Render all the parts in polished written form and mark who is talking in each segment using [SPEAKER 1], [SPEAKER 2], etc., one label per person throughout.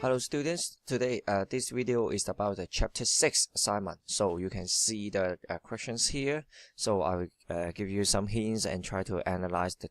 [SPEAKER 1] Hello students, today this video is about the chapter 6 assignment. So you can see the questions here. So I will give you some hints and try to analyze the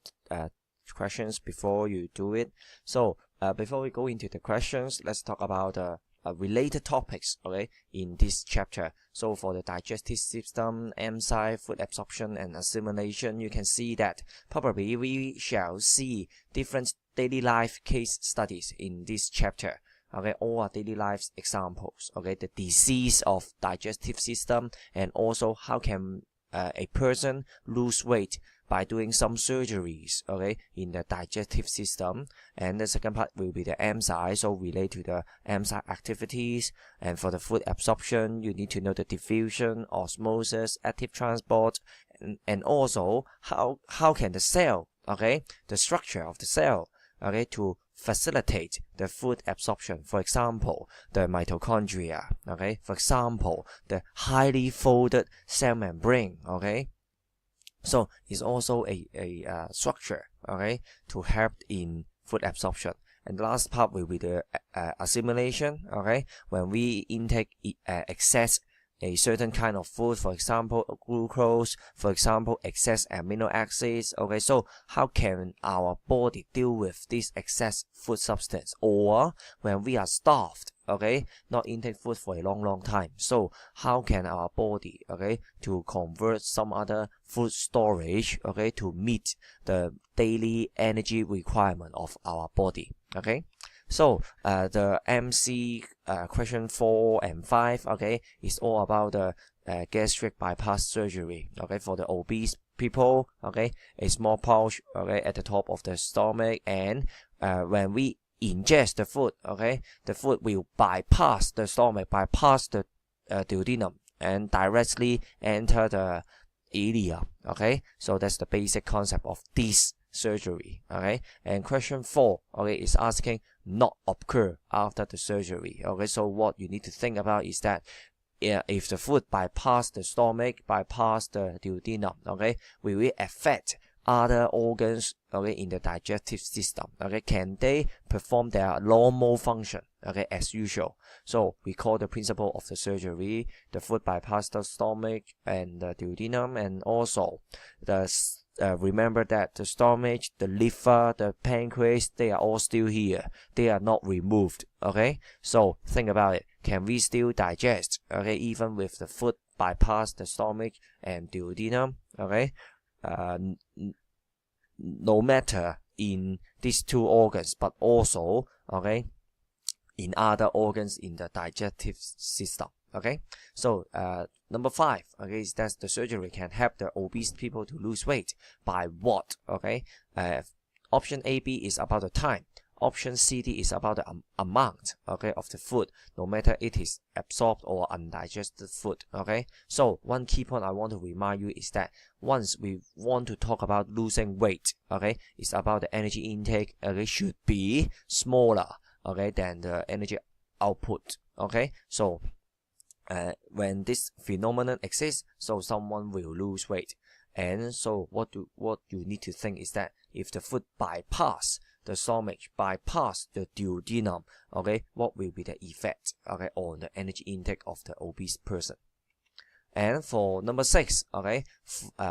[SPEAKER 1] questions before you do it. So before we go into the questions, let's talk about related topics, okay, in this chapter. So for the digestive system, enzyme, food absorption and assimilation, you can see that probably we shall see different daily life case studies in this chapter. Okay, all are daily life examples. Okay, the disease of digestive system, and also how can a person lose weight by doing some surgeries, okay, in the digestive system. And the second part will be the enzyme, so relate to the enzyme activities. And for the food absorption, you need to know the diffusion, osmosis, active transport, and also how can the cell, okay, the structure of the cell, okay, to facilitate the food absorption. For example, the mitochondria, okay, for example, the highly folded cell membrane, okay. So it's also a structure, okay, to help in food absorption. And the last part will be the assimilation, okay, when we intake excess a certain kind of food, for example glucose, for example excess amino acids, okay. So how can our body deal with this excess food substance? Or when we are starved, okay, not intake food for a long time, so how can our body, okay, to convert some other food storage, okay, to meet the daily energy requirement of our body, okay. So the MC question 4 and 5, okay, is all about the gastric bypass surgery, okay, for the obese people, okay, a small pouch, okay, at the top of the stomach, and when we ingest the food, okay, the food will bypass the stomach, bypass the duodenum, and directly enter the ileum, okay. So that's the basic concept of this surgery, okay. And question 4, okay, is asking not occur after the surgery, okay. So what you need to think about is that if the food bypass the stomach, bypass the duodenum, okay, will it affect other organs, okay, in the digestive system, okay? Can they perform their normal function, okay, as usual? So we call the principle of the surgery the food bypass the stomach and the duodenum, and also the remember that the stomach, the liver, the pancreas, they are all still here. They are not removed, okay? So think about it. Can we still digest, okay, even with the food bypass the stomach and duodenum, okay? No matter in these two organs, but also, okay, in other organs in the digestive system, okay. So number 5, okay, is that the surgery can help the obese people to lose weight by what, okay. Option A, B is about the time. Option C, D is about the amount, okay, of the food, no matter it is absorbed or undigested food, okay. So one key point I want to remind you is that once we want to talk about losing weight, okay, it's about the energy intake, okay, should be smaller, okay, than the energy output, okay. So when this phenomenon exists, so someone will lose weight. And so what you need to think is that if the food bypass the stomach, bypass the duodenum, okay, what will be the effect, okay, on the energy intake of the obese person? And for number 6, okay,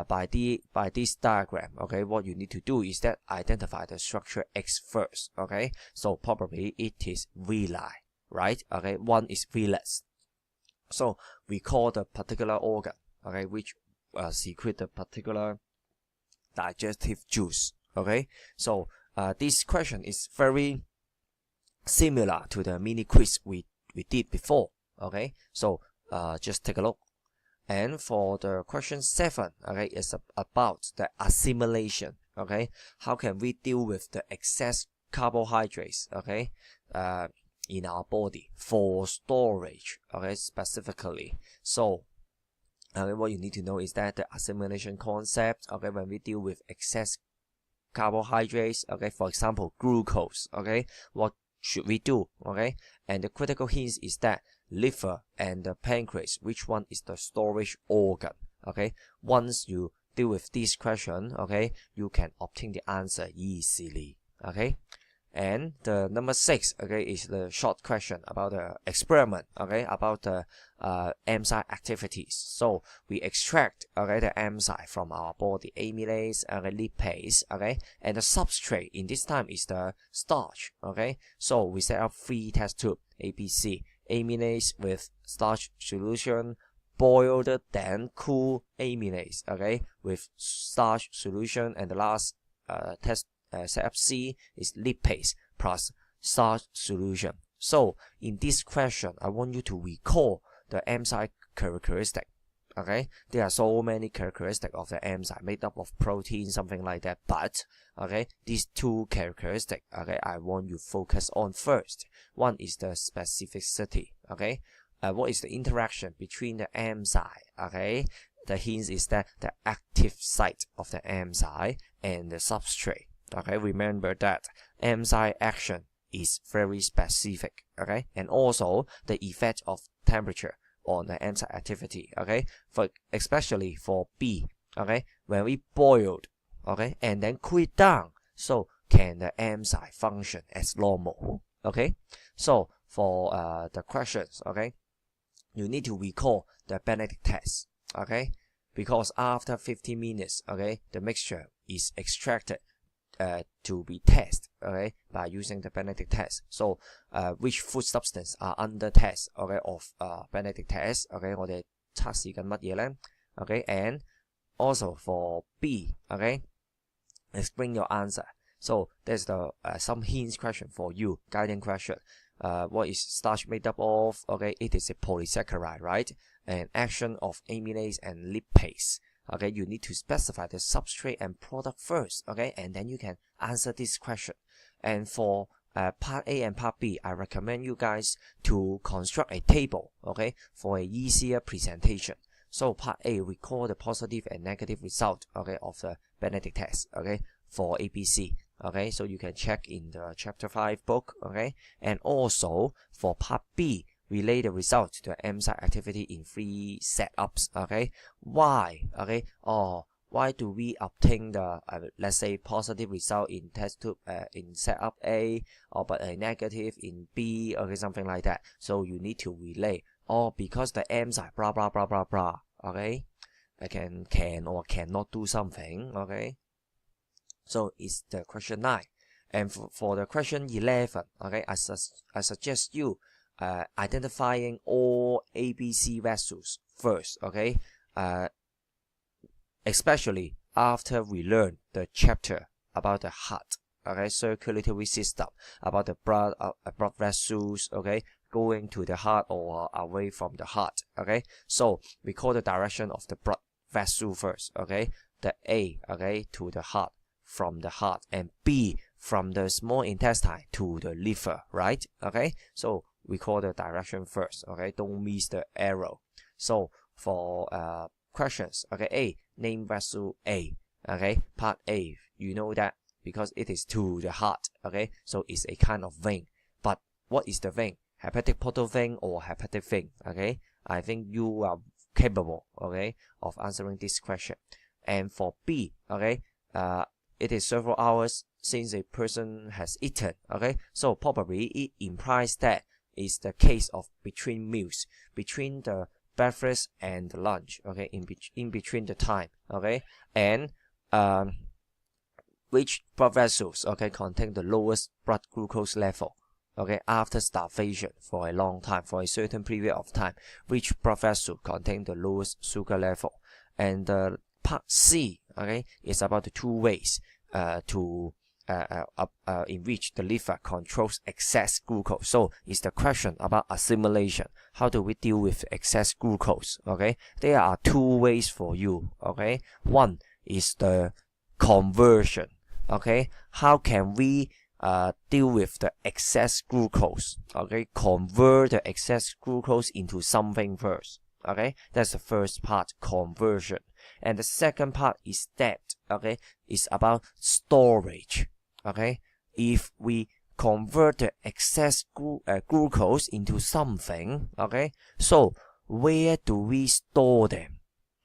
[SPEAKER 1] by this diagram, okay, what you need to do is that identify the structure X first, okay. So probably it is villi, right? Okay, one is villus. So we call the particular organ, okay, which secrete the particular digestive juice, okay. So this question is very similar to the mini quiz we did before, okay. So just take a look. And for the question 7, okay, it's about the assimilation, okay. How can we deal with the excess carbohydrates, okay, in our body for storage, okay, specifically? So what you need to know is that the assimilation concept, okay, when we deal with excess carbohydrates, okay, for example glucose, okay, what should we do, okay? And the critical hint is that liver and the pancreas, which one is the storage organ, okay? Once you deal with this question, okay, you can obtain the answer easily, okay. And the number 6, okay, is the short question about the experiment, okay, about the enzyme activities. So we extract, okay, the enzyme from our body, amylase, lipase, okay, and the substrate in this time is the starch, okay. So we set up 3 test tube, ABC, amylase with starch solution, boiled then cool amylase, okay, with starch solution, and the last test setup C is lipase plus starch solution. So in this question, I want you to recall the enzyme characteristic. Okay, there are so many characteristics of the enzyme made up of protein, something like that. But okay, these 2 characteristics, okay, I want you to focus on first. One is the specificity. Okay, what is the interaction between the enzyme? Okay, the hint is that the active site of the enzyme and the substrate. Okay, remember that enzyme action is very specific. Okay, and also the effect of temperature on the enzyme activity. Okay, for especially for B. Okay, when we boiled, okay, and then cool it down, so can the enzyme function as normal? Okay, so for the questions, okay, you need to recall the Benedict test. Okay, because after 15 minutes, okay, the mixture is extracted to be tested, okay, by using the Benedict test. So which food substance are under test, okay, of Benedict test, okay, 我哋測試緊乜嘢呢? Okay, and also for B, okay, explain your answer. So there's the some hints question for you, guiding question. What is starch made up of? Okay, it is a polysaccharide, right? And action of amylase and lipase. Okay, you need to specify the substrate and product first, okay, and then you can answer this question. And for part A and part B, I recommend you guys to construct a table, okay, for a easier presentation. So part A, recall the positive and negative result, okay, of the Benedict test, okay, for ABC. Okay, so you can check in the chapter 5 book, okay, and also for part B, relate the result to the enzyme activity in 3 setups. Okay, why? Okay, why do we obtain the let's say positive result in test tube in setup A, but a negative in B, okay, something like that. So you need to relate, because the enzyme blah blah blah blah blah, okay, I can or cannot do something, okay. So it's the question 9. And for the question 11, okay, I suggest you identifying all ABC vessels first, okay, especially after we learn the chapter about the heart, okay, circulatory system, about the blood vessels, okay, going to the heart or away from the heart, okay. So we call the direction of the blood vessel first, okay, the A, okay, to the heart, from the heart, and B from the small intestine to the liver, right? Okay, so we call the direction first, okay, don't miss the arrow. So for questions, okay, A, name vessel A, okay, part A, you know that because it is to the heart, okay, so it's a kind of vein. But what is the vein? Hepatic portal vein or hepatic vein? Okay, I think you are capable, okay, of answering this question. And for B, okay, it is several hours since a person has eaten, okay, so probably it implies that is the case of between meals, between the breakfast and the lunch, okay, in between the time, okay, and which blood vessels, okay, contain the lowest blood glucose level, okay, after starvation for a long time, for a certain period of time, which blood vessel contain the lowest sugar level. And part C, okay, is about the 2 ways in which the liver controls excess glucose. So it's the question about assimilation. How do we deal with excess glucose? Okay, there are 2 ways for you. Okay, one is the conversion. Okay, how can we deal with the excess glucose? Okay, convert the excess glucose into something first. Okay, that's the first part, conversion. And the second part is that, okay, it's about storage. Okay, if we convert the excess glucose into something, okay, so where do we store them?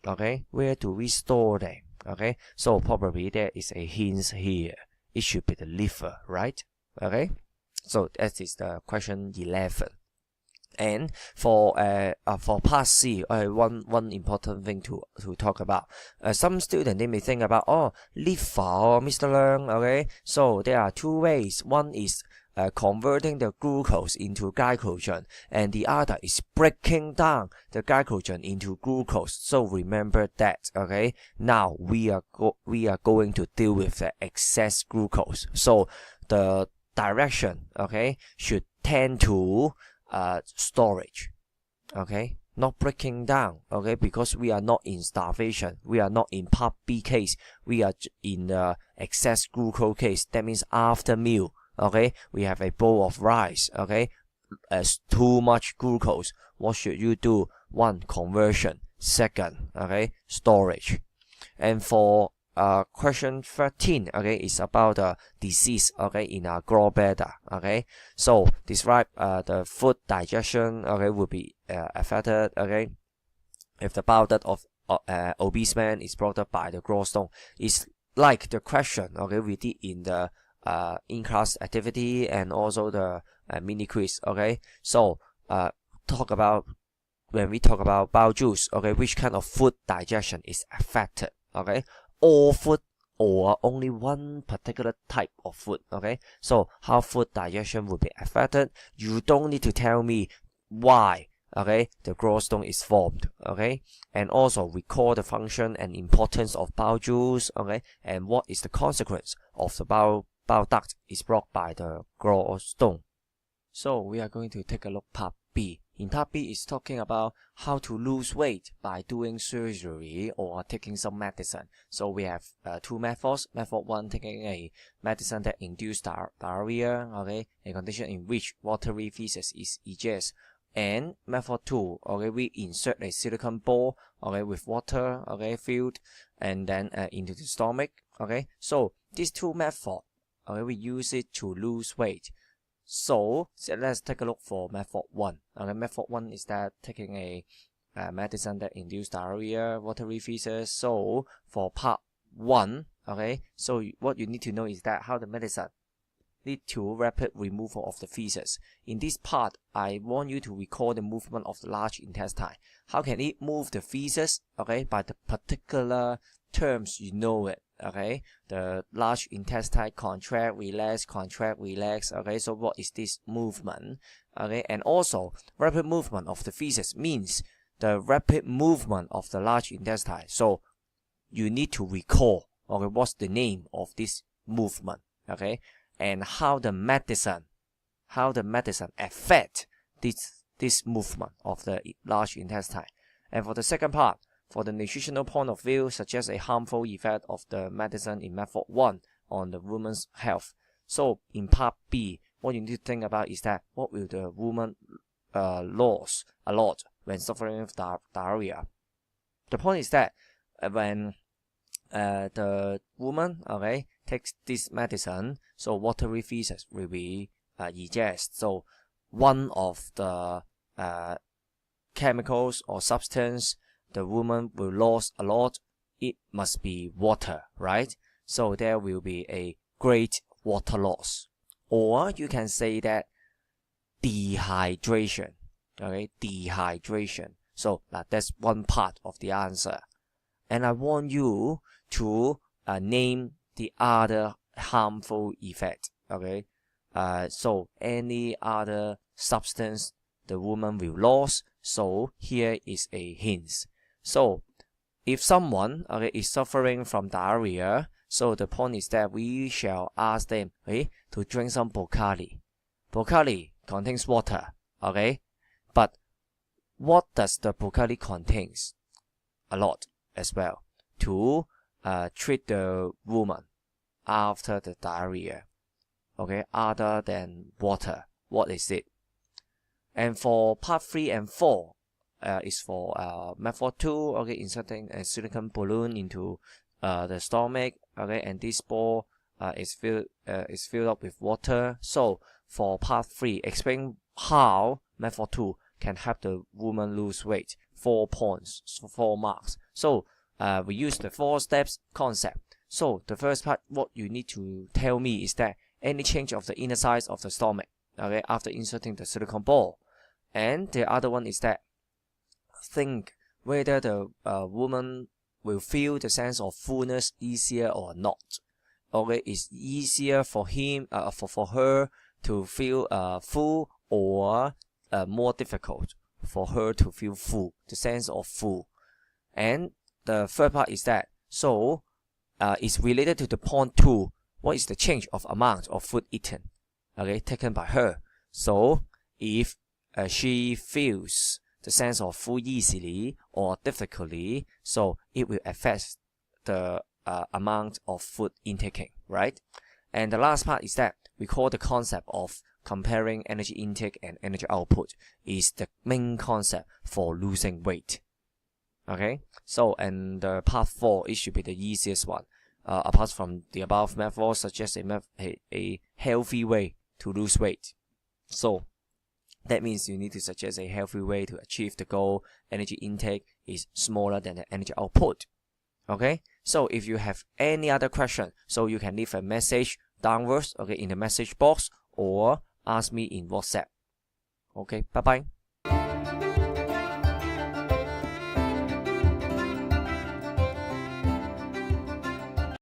[SPEAKER 1] Okay, where do we store them? Okay, so probably there is a hint here. It should be the liver, right? Okay, so that is the question 11. And for part C, one important thing to talk about. Some students, they may think about, oh, liver, Mr. Leung. Okay, so there are two ways. One is converting the glucose into glycogen, and the other is breaking down the glycogen into glucose. So remember that. Okay, now we are going to deal with the excess glucose. So the direction, okay, should tend to storage, okay, not breaking down, okay, because we are not in starvation, we are not in part B case, we are in the excess glucose case. That means after meal, okay, we have a bowl of rice, okay, as too much glucose. What should you do? One, conversion. Second, okay, storage. And for question 13, okay, is about the disease, okay, in our gallbladder, okay. So describe the food digestion, okay, will be affected, okay, if the bowel duct of obese man is blocked up by the gallstone. It's like the question, okay, we did in the in-class activity and also the mini quiz, okay. So when we talk about bowel juice, okay, which kind of food digestion is affected, okay, all food or only one particular type of food, okay. So how food digestion will be affected, you don't need to tell me why, okay, the gallstone is formed, okay, and also recall the function and importance of bowel juice, okay, and what is the consequence of the bowel duct is blocked by the gallstone. So we are going to take a look part B. In part B, is talking about how to lose weight by doing surgery or taking some medicine. So we have two methods. Method 1, taking a medicine that induces diarrhea, okay, a condition in which watery feces is egeus. And method 2, okay, we insert a silicone ball, okay, with water, okay, filled, and then into the stomach, okay. So these two methods, okay, we use it to lose weight. So let's take a look for method 1. Okay, method 1 is that taking a medicine that induces diarrhea, watery feces. So for part 1, okay, so what you need to know is that how the medicine lead to rapid removal of the feces. In this part, I want you to recall the movement of the large intestine. How can it move the feces? Okay, by the particular terms, you know it. Okay, the large intestine contract, relax, okay, so what is this movement? Okay, and also rapid movement of the feces means the rapid movement of the large intestine. So you need to recall, okay, what's the name of this movement, okay, and how the medicine affect this movement of the large intestine. And for the second part, for the nutritional point of view, suggests a harmful effect of the medicine in method 1 on the woman's health. So in part B, what you need to think about is that what will the woman lose a lot when suffering with diarrhea. The point is that when the woman, okay, takes this medicine, so watery feces will be egeus. So one of the chemicals or substance the woman will lose a lot, it must be water, right? So there will be a great water loss. Or you can say that dehydration, okay, dehydration. So that's one part of the answer. And I want you to name the other harmful effect, okay? So any other substance the woman will lose. So here is a hint. So if someone, okay, is suffering from diarrhea, so the point is that we shall ask them, okay, to drink some Bacardi. Bacardi contains water, okay, but what does the Bacardi contains? A lot as well, to treat the woman after the diarrhea, okay, other than water. What is it? And for part 3 and 4 is for method 2, okay, inserting a silicone balloon into the stomach, okay, and this ball is filled up with water. So for part 3, explain how method 2 can help the woman lose weight. 4 points, 4 marks. So we use the 4 steps concept. So the first part, what you need to tell me is that any change of the inner size of the stomach, okay, after inserting the silicone ball. And the other one is that think whether the woman will feel the sense of fullness easier or not. Okay, it's easier for him, for her to feel full, or more difficult for her to feel full, the sense of full. And the third part is that, so it's related to the point 2. What is the change of amount of food eaten, okay, taken by her? So if she feels the sense of full easily or difficultly, so it will affect the amount of food intaking, right? And the last part is that we call the concept of comparing energy intake and energy output is the main concept for losing weight. Okay, so and the part 4, it should be the easiest one. Apart from the above method, suggest a healthy way to lose weight. So that means you need to suggest a healthy way to achieve the goal. Energy intake is smaller than the energy output. Okay, so if you have any other question, so you can leave a message downwards, okay, in the message box, or ask me in WhatsApp. Okay, bye bye.